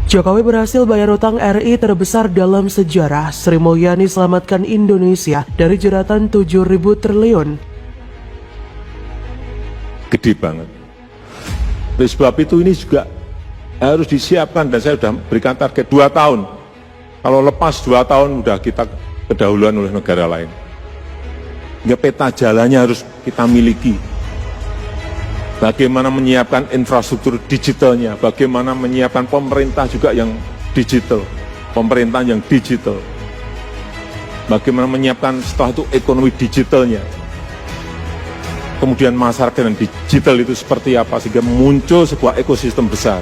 Jokowi berhasil bayar utang RI terbesar dalam sejarah. Sri Mulyani selamatkan Indonesia dari jeratan 7.000 triliun. Gede banget. Oleh sebab itu ini juga harus disiapkan dan saya sudah berikan target 2 tahun. Kalau lepas 2 tahun sudah kita kedahuluan oleh negara lain. Ya, peta jalannya harus kita miliki. Bagaimana menyiapkan infrastruktur digitalnya, bagaimana menyiapkan pemerintah juga yang digital, pemerintahan yang digital. Bagaimana menyiapkan setelah itu ekonomi digitalnya. Kemudian masyarakat yang digital itu seperti apa sehingga muncul sebuah ekosistem besar.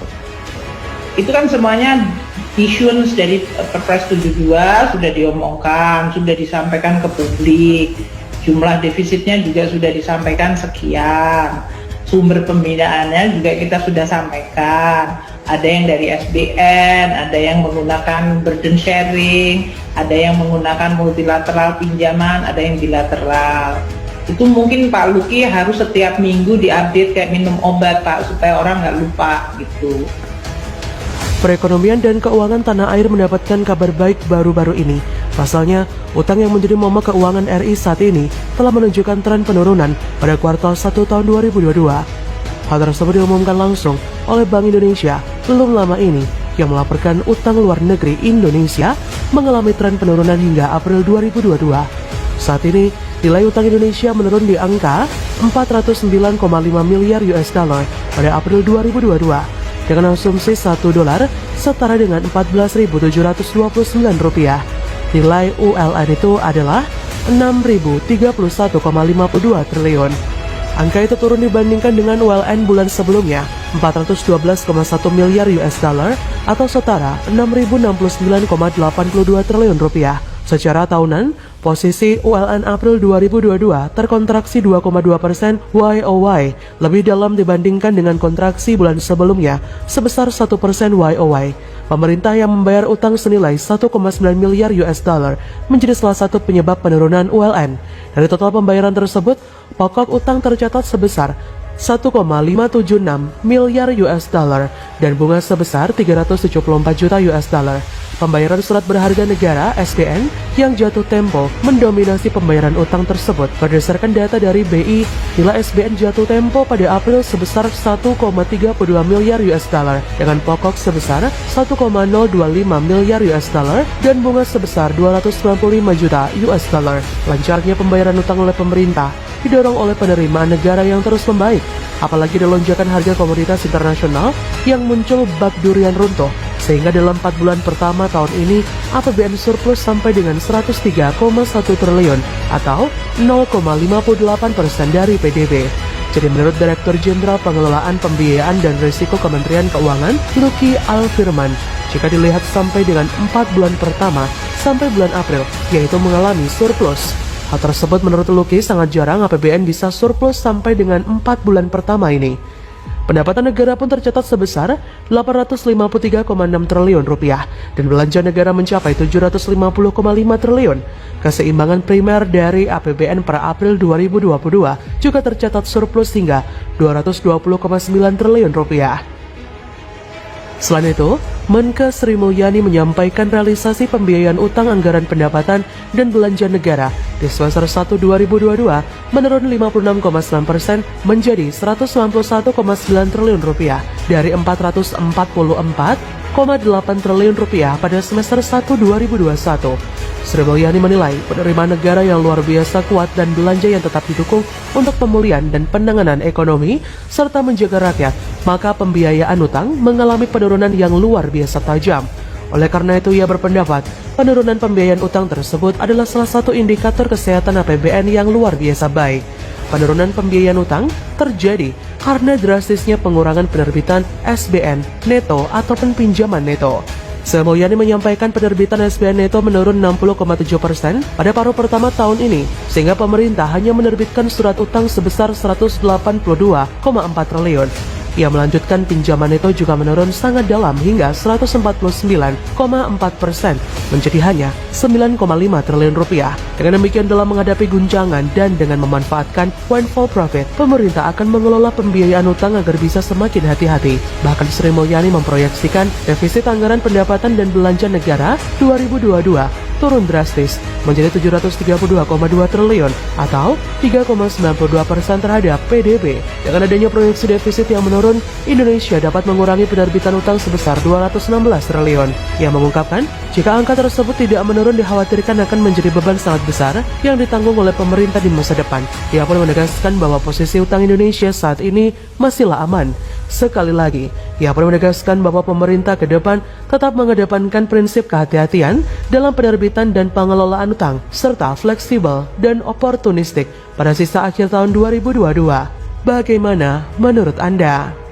Itu kan semuanya issues dari Perpres 72 sudah diomongkan, sudah disampaikan ke publik. Jumlah defisitnya juga sudah disampaikan sekian. Sumber pembinaannya juga kita sudah sampaikan. Ada yang dari SBN, ada yang menggunakan burden sharing, ada yang menggunakan multilateral pinjaman, ada yang bilateral. Itu mungkin Pak Luki harus setiap minggu diupdate kayak minum obat Pak, supaya orang nggak lupa gitu. Perekonomian dan keuangan tanah air mendapatkan kabar baik baru-baru ini. Pasalnya, utang yang menjadi momok keuangan RI saat ini telah menunjukkan tren penurunan pada kuartal 1 tahun 2022. Hal tersebut diumumkan langsung oleh Bank Indonesia belum lama ini yang melaporkan utang luar negeri Indonesia mengalami tren penurunan hingga April 2022. Saat ini, nilai utang Indonesia menurun di angka 409,5 miliar US dollar pada April 2022 dengan asumsi 1 dolar setara dengan 14.729 rupiah. Nilai ULN itu adalah 6.031,52 triliun. Angka itu turun dibandingkan dengan ULN bulan sebelumnya, 412,1 miliar US dollar atau setara 6.069,82 triliun rupiah. Secara tahunan, posisi ULN April 2022 terkontraksi 2,2% YOY, lebih dalam dibandingkan dengan kontraksi bulan sebelumnya sebesar 1% YOY. Pemerintah yang membayar utang senilai 1,9 miliar US dollar menjadi salah satu penyebab penurunan ULN. Dari total pembayaran tersebut, pokok utang tercatat sebesar 1,576 miliar US dollar dan bunga sebesar 374 juta US dollar. Pembayaran surat berharga negara (SBN) yang jatuh tempo mendominasi pembayaran utang tersebut. Berdasarkan data dari BI, nilai SBN jatuh tempo pada April sebesar 1,32 miliar US dollar dengan pokok sebesar 1,025 miliar US dollar dan bunga sebesar 295 juta US dollar. Lancarnya pembayaran utang oleh pemerintah didorong oleh penerimaan negara yang terus membaik, apalagi ada lonjakan harga komoditas internasional yang muncul bak durian runtuh, sehingga dalam 4 bulan pertama tahun ini APBN surplus sampai dengan 103,1 triliun atau 0,58% dari PDB. Jadi menurut Direktur Jenderal Pengelolaan Pembiayaan dan Risiko Kementerian Keuangan, Luki Alfirman, jika dilihat sampai dengan 4 bulan pertama sampai bulan April, yaitu mengalami surplus. Hal tersebut menurut Luki sangat jarang APBN bisa surplus sampai dengan 4 bulan pertama ini. Pendapatan negara pun tercatat sebesar 853,6 triliun rupiah dan belanja negara mencapai 750,5 triliun. Keseimbangan primer dari APBN per April 2022 juga tercatat surplus hingga 220,9 triliun rupiah. Selain itu, Menkes Sri Mulyani menyampaikan realisasi pembiayaan utang anggaran pendapatan dan belanja negara di semester 1 2022 menurun 56,9% menjadi 191,9 triliun rupiah dari 444,8 triliun rupiah pada semester 1 2021. Sri Mulyani menilai penerimaan negara yang luar biasa kuat dan belanja yang tetap didukung untuk pemulihan dan penanganan ekonomi serta menjaga rakyat, maka pembiayaan utang mengalami penurunan yang luar biasa tajam. Oleh karena itu ia berpendapat penurunan pembiayaan utang tersebut adalah salah satu indikator kesehatan APBN yang luar biasa baik. Penurunan pembiayaan utang terjadi karena drastisnya pengurangan penerbitan SBN neto ataupun pinjaman neto. Sri Mulyani menyampaikan penerbitan SBN neto menurun 60,7% pada paruh pertama tahun ini, sehingga pemerintah hanya menerbitkan surat utang sebesar 182,4 triliun. Ia melanjutkan pinjaman itu juga menurun sangat dalam hingga 149,4% menjadi hanya 9,5 triliun rupiah. Dengan demikian, dalam menghadapi guncangan dan dengan memanfaatkan windfall profit, pemerintah akan mengelola pembiayaan utang agar bisa semakin hati-hati. Bahkan Sri Mulyani memproyeksikan defisit anggaran pendapatan dan belanja negara 2022 turun drastis menjadi 732,2 triliun atau 3,92% terhadap PDB. Dengan adanya proyeksi defisit yang menurun, Indonesia dapat mengurangi penerbitan utang sebesar 216 triliun. Ia mengungkapkan, jika angka tersebut tidak menurun dikhawatirkan akan menjadi beban sangat besar yang ditanggung oleh pemerintah di masa depan. Ia pun menegaskan bahwa posisi utang Indonesia saat ini masihlah aman. Sekali lagi, ia pun menegaskan bahwa pemerintah ke depan tetap mengedepankan prinsip kehati-hatian dalam penerbitan dan pengelolaan utang, serta fleksibel dan oportunistik pada sisa akhir tahun 2022. Bagaimana menurut Anda?